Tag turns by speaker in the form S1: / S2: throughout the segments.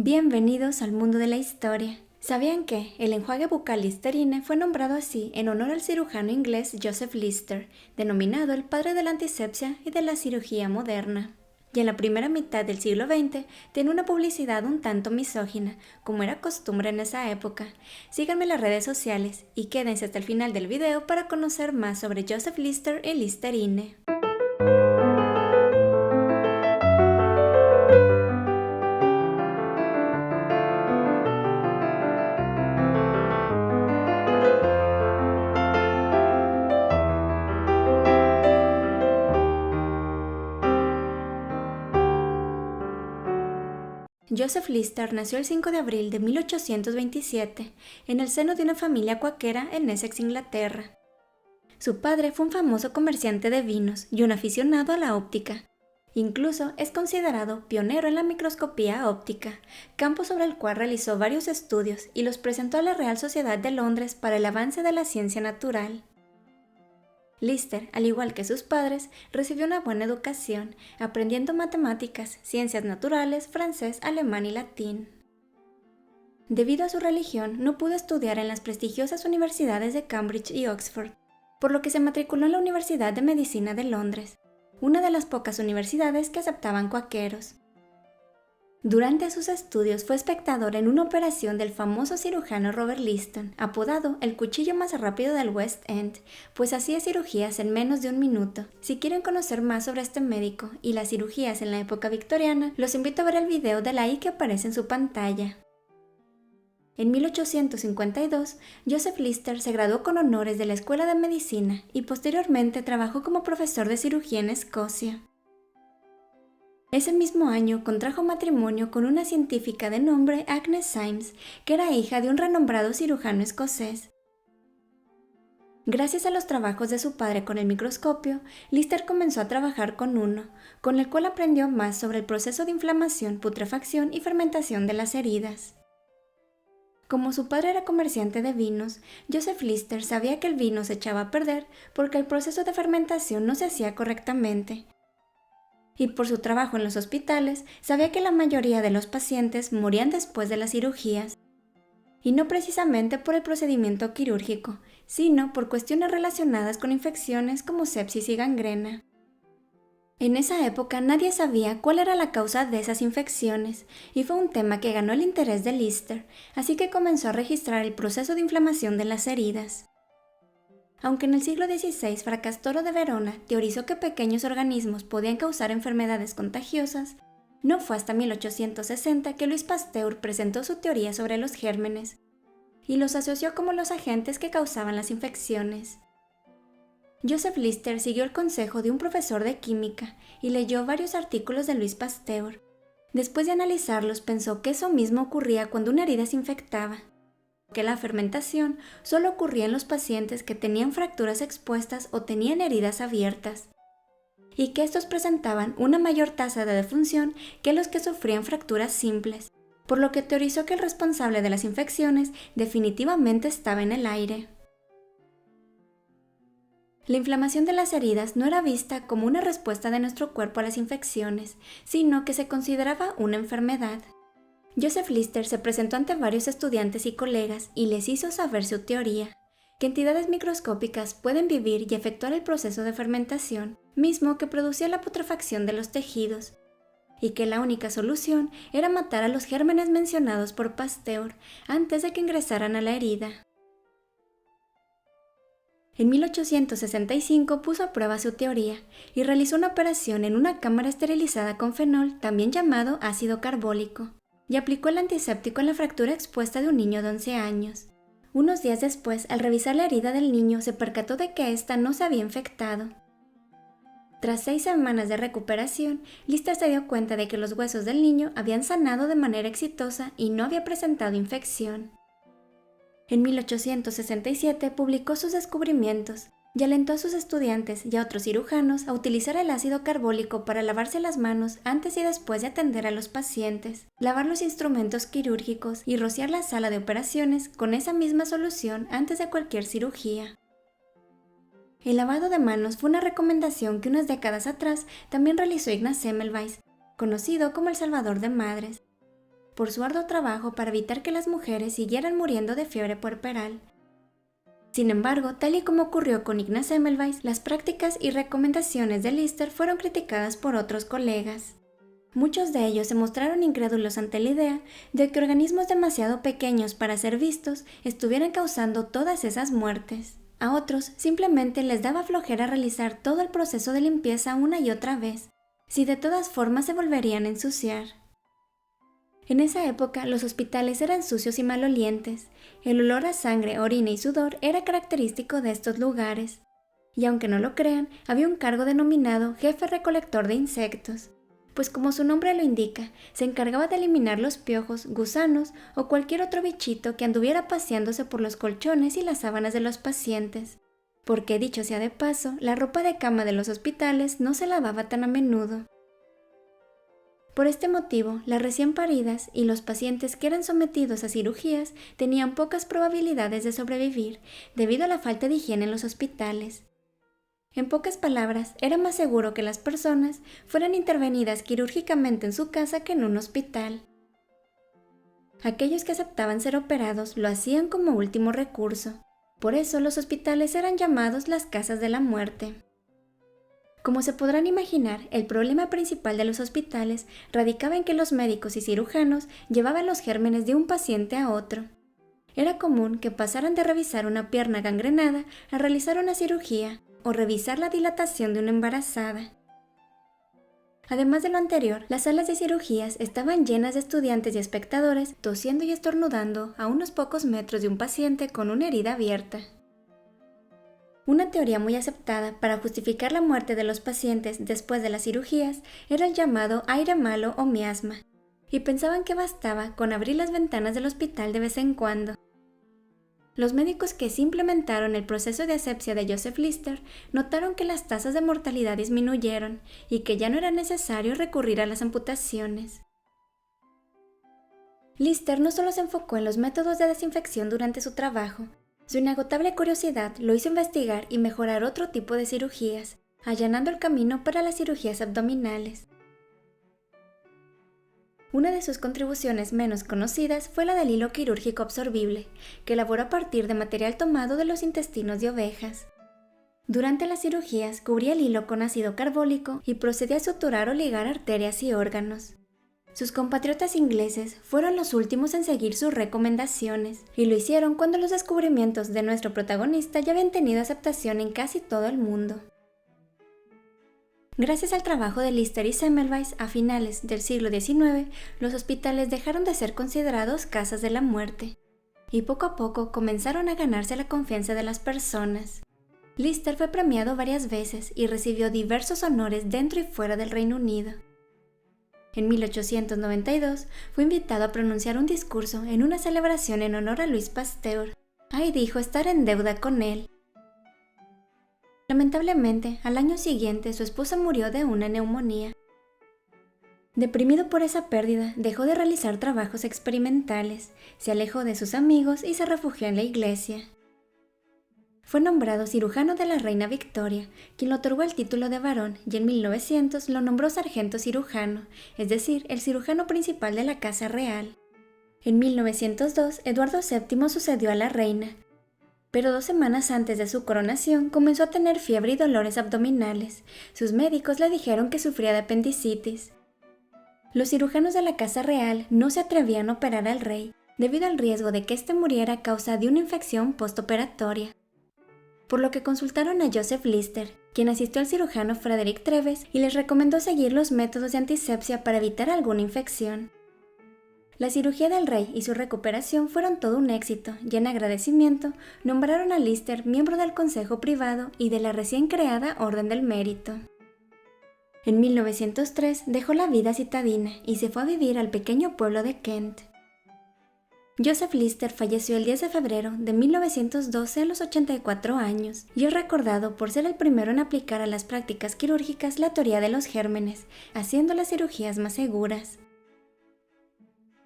S1: Bienvenidos al mundo de la historia. ¿Sabían que el enjuague bucal Listerine fue nombrado así en honor al cirujano inglés Joseph Lister, denominado el padre de la antisepsia y de la cirugía moderna? Y en la primera mitad del siglo XX tiene una publicidad un tanto misógina, como era costumbre en esa época. Síganme en las redes sociales y quédense hasta el final del video para conocer más sobre Joseph Lister y Listerine. Joseph Lister nació el 5 de abril de 1827 en el seno de una familia cuáquera en Essex, Inglaterra. Su padre fue un famoso comerciante de vinos y un aficionado a la óptica. Incluso es considerado pionero en la microscopía óptica, campo sobre el cual realizó varios estudios y los presentó a la Real Sociedad de Londres para el avance de la ciencia natural. Lister, al igual que sus padres, recibió una buena educación, aprendiendo matemáticas, ciencias naturales, francés, alemán y latín. Debido a su religión, no pudo estudiar en las prestigiosas universidades de Cambridge y Oxford, por lo que se matriculó en la Universidad de Medicina de Londres, una de las pocas universidades que aceptaban cuáqueros. Durante sus estudios fue espectador en una operación del famoso cirujano Robert Liston, apodado el cuchillo más rápido del West End, pues hacía cirugías en menos de un minuto. Si quieren conocer más sobre este médico y las cirugías en la época victoriana, los invito a ver el video de la I que aparece en su pantalla. En 1852, Joseph Lister se graduó con honores de la Escuela de Medicina y posteriormente trabajó como profesor de cirugía en Escocia. Ese mismo año contrajo matrimonio con una científica de nombre Agnes Symes, que era hija de un renombrado cirujano escocés. Gracias a los trabajos de su padre con el microscopio, Lister comenzó a trabajar con uno, con el cual aprendió más sobre el proceso de inflamación, putrefacción y fermentación de las heridas. Como su padre era comerciante de vinos, Joseph Lister sabía que el vino se echaba a perder porque el proceso de fermentación no se hacía correctamente. Y por su trabajo en los hospitales, sabía que la mayoría de los pacientes morían después de las cirugías. Y no precisamente por el procedimiento quirúrgico, sino por cuestiones relacionadas con infecciones como sepsis y gangrena. En esa época nadie sabía cuál era la causa de esas infecciones, y fue un tema que ganó el interés de Lister, así que comenzó a registrar el proceso de inflamación de las heridas. Aunque en el siglo XVI Fracastoro de Verona teorizó que pequeños organismos podían causar enfermedades contagiosas, no fue hasta 1860 que Louis Pasteur presentó su teoría sobre los gérmenes, y los asoció como los agentes que causaban las infecciones. Joseph Lister siguió el consejo de un profesor de química y leyó varios artículos de Louis Pasteur. Después de analizarlos pensó que eso mismo ocurría cuando una herida se infectaba, que la fermentación solo ocurría en los pacientes que tenían fracturas expuestas o tenían heridas abiertas, y que estos presentaban una mayor tasa de defunción que los que sufrían fracturas simples, por lo que teorizó que el responsable de las infecciones definitivamente estaba en el aire. La inflamación de las heridas no era vista como una respuesta de nuestro cuerpo a las infecciones, sino que se consideraba una enfermedad. Joseph Lister se presentó ante varios estudiantes y colegas y les hizo saber su teoría, que entidades microscópicas pueden vivir y efectuar el proceso de fermentación, mismo que producía la putrefacción de los tejidos, y que la única solución era matar a los gérmenes mencionados por Pasteur antes de que ingresaran a la herida. En 1865 puso a prueba su teoría y realizó una operación en una cámara esterilizada con fenol, también llamado ácido carbólico, y aplicó el antiséptico en la fractura expuesta de un niño de 11 años. Unos días después, al revisar la herida del niño, se percató de que ésta no se había infectado. Tras 6 semanas de recuperación, Lister se dio cuenta de que los huesos del niño habían sanado de manera exitosa y no había presentado infección. En 1867 publicó sus descubrimientos y alentó a sus estudiantes y a otros cirujanos a utilizar el ácido carbólico para lavarse las manos antes y después de atender a los pacientes, lavar los instrumentos quirúrgicos y rociar la sala de operaciones con esa misma solución antes de cualquier cirugía. El lavado de manos fue una recomendación que unas décadas atrás también realizó Ignaz Semmelweis, conocido como el salvador de madres. por su arduo trabajo para evitar que las mujeres siguieran muriendo de fiebre puerperal. Sin embargo, tal y como ocurrió con Ignaz Semmelweis, las prácticas y recomendaciones de Lister fueron criticadas por otros colegas. Muchos de ellos se mostraron incrédulos ante la idea de que organismos demasiado pequeños para ser vistos estuvieran causando todas esas muertes. A otros simplemente les daba flojera realizar todo el proceso de limpieza una y otra vez, si de todas formas se volverían a ensuciar. En esa época los hospitales eran sucios y malolientes. El olor a sangre, orina y sudor era característico de estos lugares. Y aunque no lo crean, había un cargo denominado jefe recolector de insectos, pues como su nombre lo indica, se encargaba de eliminar los piojos, gusanos o cualquier otro bichito que anduviera paseándose por los colchones y las sábanas de los pacientes. Porque, dicho sea de paso, la ropa de cama de los hospitales no se lavaba tan a menudo. Por este motivo, las recién paridas y los pacientes que eran sometidos a cirugías tenían pocas probabilidades de sobrevivir debido a la falta de higiene en los hospitales. En pocas palabras, era más seguro que las personas fueran intervenidas quirúrgicamente en su casa que en un hospital. Aquellos que aceptaban ser operados lo hacían como último recurso. Por eso los hospitales eran llamados las casas de la muerte. Como se podrán imaginar, el problema principal de los hospitales radicaba en que los médicos y cirujanos llevaban los gérmenes de un paciente a otro. Era común que pasaran de revisar una pierna gangrenada a realizar una cirugía o revisar la dilatación de una embarazada. Además de lo anterior, las salas de cirugías estaban llenas de estudiantes y espectadores tosiendo y estornudando a unos pocos metros de un paciente con una herida abierta. Una teoría muy aceptada para justificar la muerte de los pacientes después de las cirugías era el llamado aire malo o miasma, y pensaban que bastaba con abrir las ventanas del hospital de vez en cuando. Los médicos que sí implementaron el proceso de asepsia de Joseph Lister notaron que las tasas de mortalidad disminuyeron y que ya no era necesario recurrir a las amputaciones. Lister no solo se enfocó en los métodos de desinfección durante su trabajo. Su inagotable curiosidad lo hizo investigar y mejorar otro tipo de cirugías, allanando el camino para las cirugías abdominales. Una de sus contribuciones menos conocidas fue la del hilo quirúrgico absorbible, que elaboró a partir de material tomado de los intestinos de ovejas. Durante las cirugías cubría el hilo con ácido carbólico y procedía a suturar o ligar arterias y órganos. Sus compatriotas ingleses fueron los últimos en seguir sus recomendaciones, y lo hicieron cuando los descubrimientos de nuestro protagonista ya habían tenido aceptación en casi todo el mundo. Gracias al trabajo de Lister y Semmelweis, a finales del siglo XIX, los hospitales dejaron de ser considerados casas de la muerte, y poco a poco comenzaron a ganarse la confianza de las personas. Lister fue premiado varias veces y recibió diversos honores dentro y fuera del Reino Unido. En 1892 fue invitado a pronunciar un discurso en una celebración en honor a Louis Pasteur. Ahí dijo estar en deuda con él. Lamentablemente, al año siguiente su esposa murió de una neumonía. Deprimido por esa pérdida, dejó de realizar trabajos experimentales, se alejó de sus amigos y se refugió en la iglesia. Fue nombrado cirujano de la reina Victoria, quien le otorgó el título de barón, y en 1900 lo nombró sargento cirujano, es decir, el cirujano principal de la Casa Real. En 1902, Eduardo VII sucedió a la reina, pero 2 semanas antes de su coronación comenzó a tener fiebre y dolores abdominales. Sus médicos le dijeron que sufría de apendicitis. Los cirujanos de la Casa Real no se atrevían a operar al rey, debido al riesgo de que éste muriera a causa de una infección postoperatoria. Por lo que consultaron a Joseph Lister, quien asistió al cirujano Frederick Treves y les recomendó seguir los métodos de antisepsia para evitar alguna infección. La cirugía del rey y su recuperación fueron todo un éxito, y en agradecimiento nombraron a Lister miembro del Consejo Privado y de la recién creada Orden del Mérito. En 1903 dejó la vida citadina y se fue a vivir al pequeño pueblo de Kent. Joseph Lister falleció el 10 de febrero de 1912 a los 84 años y es recordado por ser el primero en aplicar a las prácticas quirúrgicas la teoría de los gérmenes, haciendo las cirugías más seguras.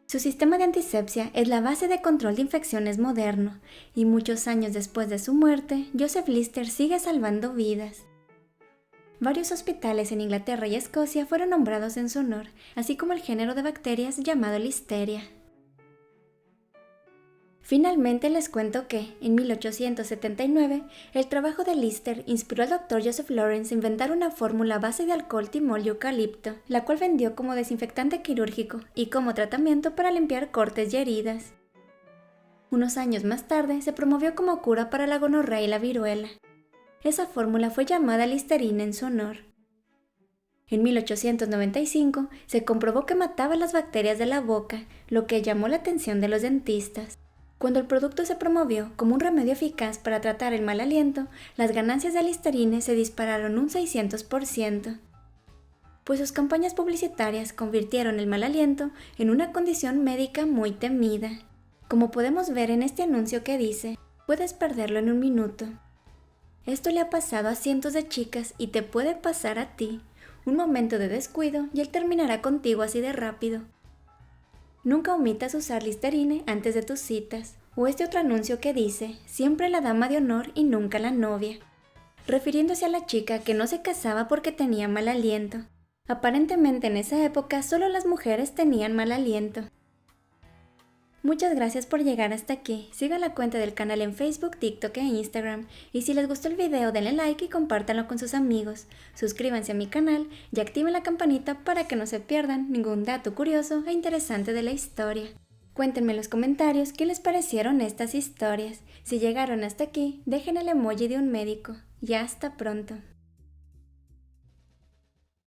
S1: Su sistema de antisepsia es la base de control de infecciones moderno, y muchos años después de su muerte, Joseph Lister sigue salvando vidas. Varios hospitales en Inglaterra y Escocia fueron nombrados en su honor, así como el género de bacterias llamado Listeria. Finalmente les cuento que, en 1879, el trabajo de Lister inspiró al Dr. Joseph Lawrence a inventar una fórmula a base de alcohol, timol y eucalipto, la cual vendió como desinfectante quirúrgico y como tratamiento para limpiar cortes y heridas. Unos años más tarde se promovió como cura para la gonorrea y la viruela. Esa fórmula fue llamada Listerina en su honor. En 1895 se comprobó que mataba las bacterias de la boca, lo que llamó la atención de los dentistas. Cuando el producto se promovió como un remedio eficaz para tratar el mal aliento, las ganancias de Listerine se dispararon un 600%, pues sus campañas publicitarias convirtieron el mal aliento en una condición médica muy temida. Como podemos ver en este anuncio que dice, puedes perderlo en un minuto. Esto le ha pasado a cientos de chicas y te puede pasar a ti. Un momento de descuido y él terminará contigo así de rápido. Nunca omitas usar Listerine antes de tus citas. O este otro anuncio que dice, siempre la dama de honor y nunca la novia, refiriéndose a la chica que no se casaba porque tenía mal aliento. Aparentemente en esa época solo las mujeres tenían mal aliento. Muchas gracias por llegar hasta aquí. Sigan la cuenta del canal en Facebook, TikTok e Instagram. Y si les gustó el video denle like y compártanlo con sus amigos. Suscríbanse a mi canal y activen la campanita para que no se pierdan ningún dato curioso e interesante de la historia. Cuéntenme en los comentarios qué les parecieron estas historias. Si llegaron hasta aquí, dejen el emoji de un médico. Y hasta pronto.